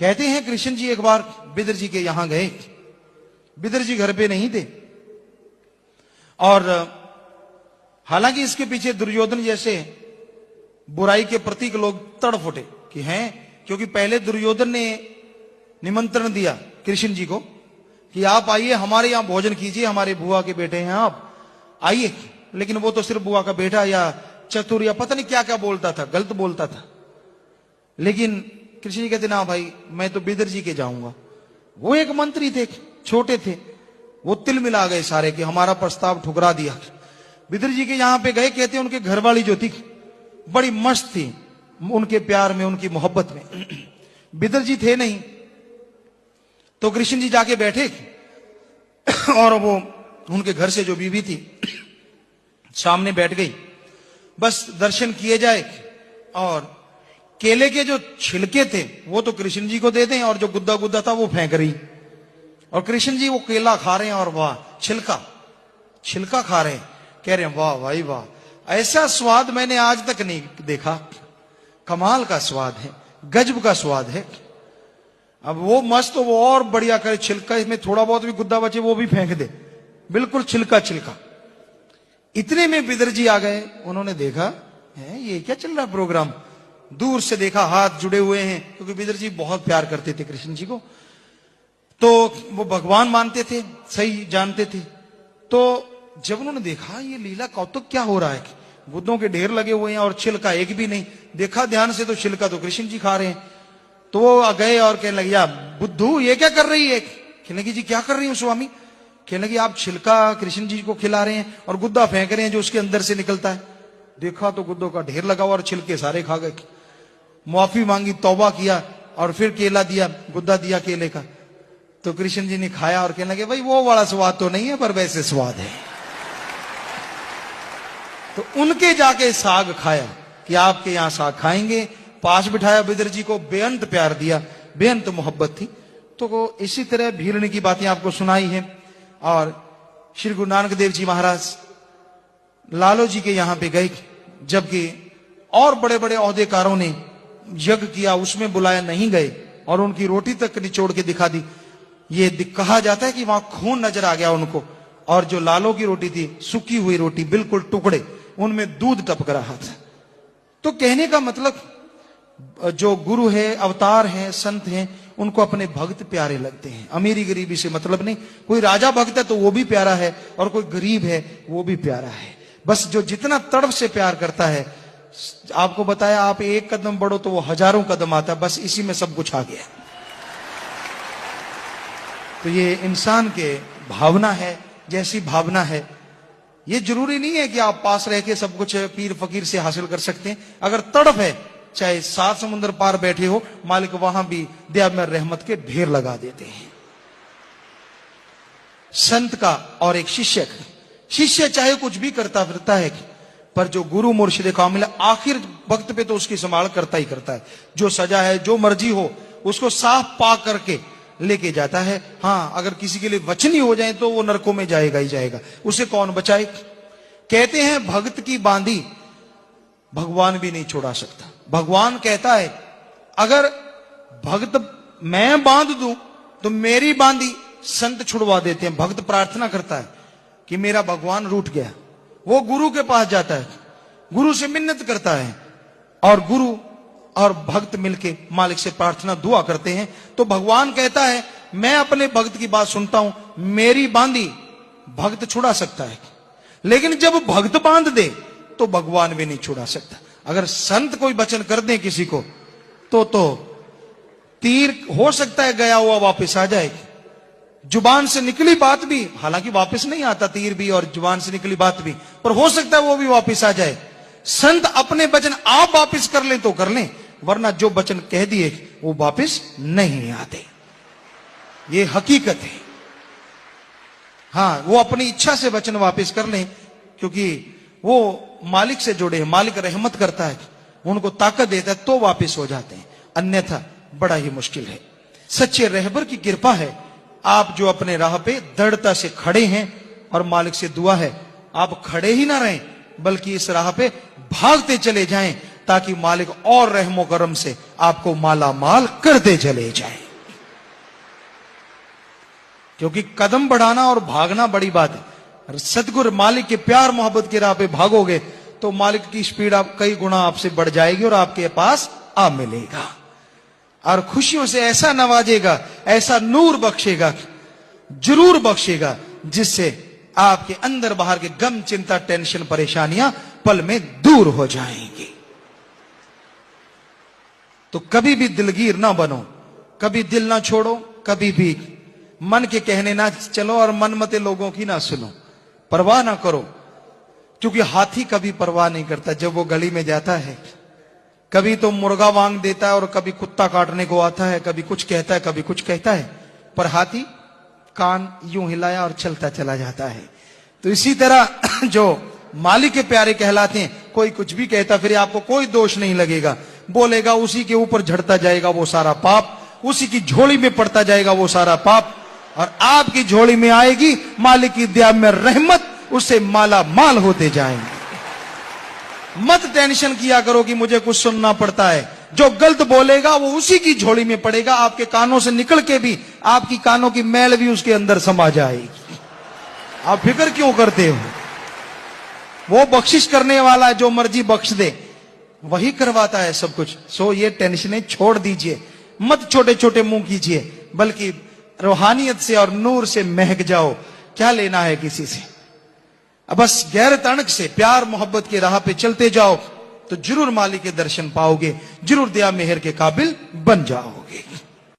कहते हैं कृष्ण जी एक बार बिदर जी के यहां गए। बिदर जी घर पे नहीं थे और हालांकि इसके पीछे दुर्योधन जैसे बुराई के प्रतीक लोग तड़फ उठे कि हैं, क्योंकि पहले दुर्योधन ने निमंत्रण दिया कृष्ण जी को कि आप आइए हमारे यहां भोजन कीजिए, हमारे बुआ के बेटे हैं आप आइए। लेकिन वो तो सिर्फ बुआ का बेटा या चतुर या पता नहीं क्या क्या बोलता था, गलत बोलता था। लेकिन कृष्ण जी कहते ना भाई मैं तो बिदर जी के जाऊंगा। वो एक मंत्री थे, छोटे थे, वो तिल मिला गए सारे कि हमारा प्रस्ताव ठुकरा दिया। बिदर जी के यहां पे गए। कहते हैं उनके घरवाली जो थी बड़ी मस्त थी, उनके प्यार में उनकी मोहब्बत में। बिदर जी थे नहीं तो कृष्ण जी जाके बैठे और वो उनके घर से जो बीवी थी सामने बैठ गई। बस दर्शन किए जाए और केले के जो छिलके थे वो तो कृष्ण जी को दे दें और जो गुद्दा गुद्दा था वो फेंक रही। और कृष्ण जी वो केला खा रहे हैं और वाह छिलका छिलका खा रहे हैं। कह रहे हैं वाह भाई वाह, ऐसा स्वाद मैंने आज तक नहीं देखा, कमाल का स्वाद है, गजब का स्वाद है। अब वो मस्त तो वो और बढ़िया करे, छिलका इसमें थोड़ा बहुत भी गुद्दा बचे वो भी फेंक दे, बिल्कुल छिलका छिलका। इतने में बिदर जी आ गए। उन्होंने देखा है ये क्या चल रहा प्रोग्राम। दूर से देखा हाथ जुड़े हुए हैं, क्योंकि बिदर जी बहुत प्यार करते थे कृष्ण जी को, तो वो भगवान मानते थे, सही जानते थे। तो जब उन्होंने देखा ये लीला कौतुक क्या हो रहा है, गुद्दों के ढेर लगे हुए हैं और छिलका एक भी नहीं, देखा ध्यान से तो छिलका तो कृष्ण जी खा रहे हैं। तो वो गए और कहने लगे या बुद्धू ये क्या कर रही है। कहने लगी जी क्या कर रही हूं स्वामी। कहने लगी आप छिलका कृष्ण जी को खिला रहे हैं और गुद्दा फेंक रहे हैं जो उसके अंदर से निकलता है। देखा तो गुद्दों का ढेर लगा हुआ और छिलके सारे खा गए। माफी मांगी, तौबा किया और फिर केला दिया, गुद्दा दिया केले का। तो कृष्ण जी ने खाया और कहने लगे भाई वो वाला स्वाद तो नहीं है पर वैसे स्वाद है। तो उनके जाके साग खाया कि आपके यहां साग खाएंगे। पास बिठाया बिदर जी को, बेअंत प्यार दिया, बेअंत मोहब्बत थी। तो इसी तरह भीलने की बातें आपको सुनाई है। और श्री गुरु नानक देव जी महाराज लालो जी के यहां पे गए, जबकि और बड़े बड़े ओहदेकारों ने यज्ञ किया, उसमें बुलाया नहीं गए और उनकी रोटी तक निचोड़ के दिखा दी। ये कहा जाता है कि वहां खून नजर आ गया उनको, और जो लालो की रोटी थी सूखी हुई रोटी, बिल्कुल टुकड़े, उनमें दूध टपक रहा था। तो कहने का मतलब जो गुरु है, अवतार हैं, संत हैं, उनको अपने भक्त प्यारे लगते हैं। अमीरी गरीबी से मतलब नहीं। कोई राजा भक्त है तो वो भी प्यारा है और कोई गरीब है वो भी प्यारा है। बस जो जितना तड़प से प्यार करता है, आपको बताया आप एक कदम बढ़ो तो वो हजारों कदम आता है, बस इसी में सब कुछ आ गया। तो ये इंसान के भावना है, जैसी भावना है। ये जरूरी नहीं है कि आप पास रह के सब कुछ पीर फकीर से हासिल कर सकते हैं। अगर तड़प है, चाहे 7 समुद्र पार बैठे हो, मालिक वहां भी दया में रहमत के ढेर लगा देते हैं। संत का और एक शिष्य का, शिष्य चाहे कुछ भी करता फिरता है, पर जो गुरु मुर्शिद कामिल आखिर वक्त पे तो उसकी संभाल करता ही करता है। जो सजा है, जो मर्जी हो, उसको साफ पाक करके लेके जाता है। हाँ, अगर किसी के लिए वचनी हो जाए तो वो नरकों में जाएगा ही जाएगा, उसे कौन बचाए। कहते हैं भक्त की बांधी भगवान भी नहीं छोड़ा सकता। भगवान कहता है अगर भक्त मैं बांध दूं तो मेरी बांधी संत छुड़वा देते हैं। भक्त प्रार्थना करता है कि मेरा भगवान रूठ गया, वो गुरु के पास जाता है, गुरु से मिन्नत करता है और गुरु और भक्त मिलके मालिक से प्रार्थना दुआ करते हैं। तो भगवान कहता है मैं अपने भक्त की बात सुनता हूं, मेरी बांधी भक्त छुड़ा सकता है, लेकिन जब भक्त बांध दे तो भगवान भी नहीं छुड़ा सकता। अगर संत कोई वचन कर दे किसी को तो तीर हो सकता है गया हुआ वापस आ जाए। जुबान से निकली बात भी, हालांकि वापस नहीं आता तीर भी और जुबान से निकली बात भी, पर हो सकता है वो भी वापस आ जाए। संत अपने वचन आप वापस कर लें तो कर लें, वरना जो वचन कह दिए वो वापस नहीं आते। ये हकीकत है। हाँ, वो अपनी इच्छा से वचन वापस कर लें, क्योंकि वो मालिक से जुड़े हैं, मालिक रहमत करता है, उनको ताकत देता है तो वापस हो जाते हैं, अन्यथा बड़ा ही मुश्किल है। सच्चे रहबर की कृपा है, आप जो अपने राह पे दृढ़ता से खड़े हैं और मालिक से दुआ है आप खड़े ही ना रहें, बल्कि इस राह पे भागते चले जाएं, ताकि मालिक और रहमो करम से आपको माला माल करते चले जाए। क्योंकि कदम बढ़ाना और भागना बड़ी बात है। सतगुरु मालिक के प्यार मोहब्बत की राह पे भागोगे तो मालिक की स्पीड आप कई गुना आपसे बढ़ जाएगी और आपके पास आ मिलेगा और खुशियों से ऐसा नवाजेगा, ऐसा नूर बख्शेगा, जरूर बख्शेगा, जिससे आपके अंदर बाहर के गम, चिंता, टेंशन, परेशानियां पल में दूर हो जाएंगी। तो कभी भी दिलगीर ना बनो, कभी दिल ना छोड़ो, कभी भी मन के कहने ना चलो और मनमते लोगों की ना सुनो, परवाह ना करो। क्योंकि हाथी कभी परवाह नहीं करता। जब वो गली में जाता है, कभी तो मुर्गा वांग देता है और कभी कुत्ता काटने को आता है, कभी कुछ कहता है, कभी कुछ कहता है, पर हाथी कान यूं हिलाया और चलता चला जाता है। तो इसी तरह जो मालिक के प्यारे कहलाते हैं, कोई कुछ भी कहता फिर आपको कोई दोष नहीं लगेगा, बोलेगा उसी के ऊपर झड़ता जाएगा वो सारा पाप, उसी की झोली में पड़ता जाएगा वो सारा पाप, और आपकी झोली में आएगी मालिक की दया में रहमत, उससे माला माल होते जाएंगे। मत टेंशन किया करो कि मुझे कुछ सुनना पड़ता है। जो गलत बोलेगा वो उसी की झोली में पड़ेगा, आपके कानों से निकल के भी आपकी कानों की मैल भी उसके अंदर समा जाएगी। आप फिक्र क्यों करते हो? वो बख्शिश करने वाला है, जो मर्जी बख्श दे, वही करवाता है सब कुछ। सो ये टेंशनें छोड़ दीजिए, मत छोटे छोटे मुंह कीजिए, बल्कि रूहानियत से और नूर से महक जाओ। क्या लेना है किसी से? अब बस गैर तणक से प्यार मोहब्बत की राह पे चलते जाओ तो जरूर मालिक के दर्शन पाओगे, जरूर दया मेहर के काबिल बन जाओगे।